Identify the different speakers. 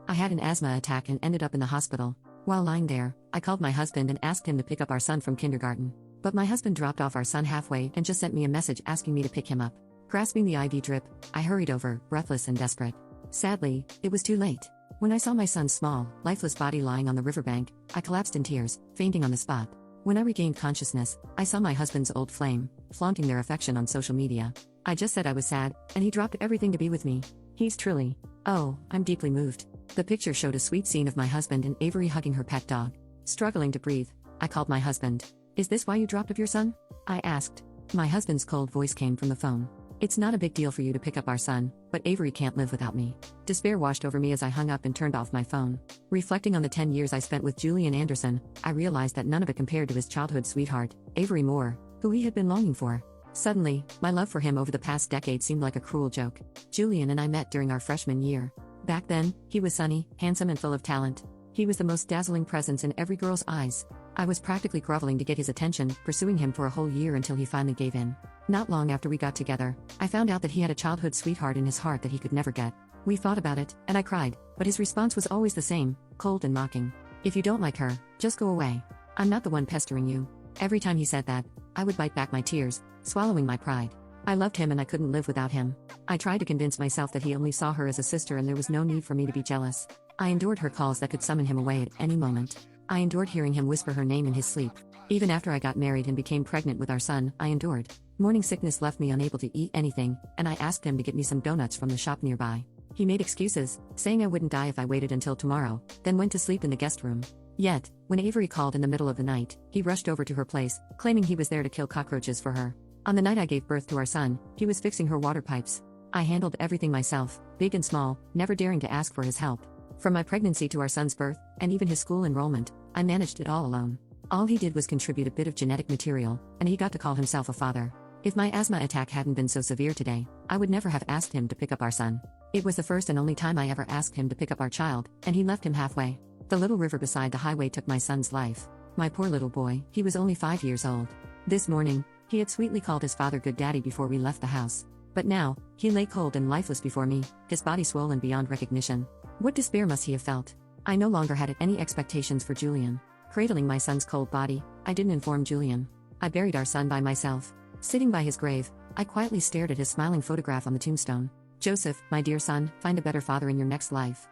Speaker 1: I had an asthma attack and ended up in the hospital. While lying there, I called my husband and asked him to pick up our son from kindergarten. But my husband dropped off our son halfway and just sent me a message asking me to pick him up. Grasping the IV drip, I hurried over, breathless and desperate. Sadly, it was too late. When I saw my son's small, lifeless body lying on the riverbank, I collapsed in tears, fainting on the spot. When I regained consciousness, I saw my husband's old flame, flaunting their affection on social media. I just said I was sad, and he dropped everything to be with me. He's truly. Oh, I'm deeply moved. The picture showed a sweet scene of my husband and Avery hugging her pet dog. Struggling to breathe, I called my husband. "Is this why you dropped off your son?" I asked. My husband's cold voice came from the phone. "It's not a big deal for you to pick up our son, but Avery can't live without me." Despair washed over me as I hung up and turned off my phone. Reflecting on the 10 years I spent with Julian Anderson, I realized that none of it compared to his childhood sweetheart, Avery Moore, who he had been longing for. Suddenly, my love for him over the past decade seemed like a cruel joke. Julian and I met during our freshman year. Back then, he was sunny, handsome and full of talent. He was the most dazzling presence in every girl's eyes. I was practically groveling to get his attention, pursuing him for a whole year until he finally gave in. Not long after we got together, I found out that he had a childhood sweetheart in his heart that he could never get. We fought about it, and I cried, but his response was always the same, cold and mocking. "If you don't like her, just go away. I'm not the one pestering you." Every time he said that, I would bite back my tears, swallowing my pride. I loved him and I couldn't live without him. I tried to convince myself that he only saw her as a sister and there was no need for me to be jealous. I endured her calls that could summon him away at any moment. I endured hearing him whisper her name in his sleep. Even after I got married and became pregnant with our son, I endured. Morning sickness left me unable to eat anything, and I asked him to get me some donuts from the shop nearby. He made excuses, saying I wouldn't die if I waited until tomorrow, then went to sleep in the guest room. Yet, when Avery called in the middle of the night, he rushed over to her place, claiming he was there to kill cockroaches for her. On the night I gave birth to our son, he was fixing her water pipes. I handled everything myself, big and small, never daring to ask for his help. From my pregnancy to our son's birth, and even his school enrollment, I managed it all alone. All he did was contribute a bit of genetic material, and he got to call himself a father. If my asthma attack hadn't been so severe today, I would never have asked him to pick up our son. It was the first and only time I ever asked him to pick up our child, and he left him halfway. The little river beside the highway took my son's life. My poor little boy, he was only 5 years old. This morning, he had sweetly called his father good daddy before we left the house. But now, he lay cold and lifeless before me, his body swollen beyond recognition. What despair must he have felt? I no longer had any expectations for Julian. Cradling my son's cold body, I didn't inform Julian. I buried our son by myself. Sitting by his grave, I quietly stared at his smiling photograph on the tombstone. "Joseph, my dear son, find a better father in your next life."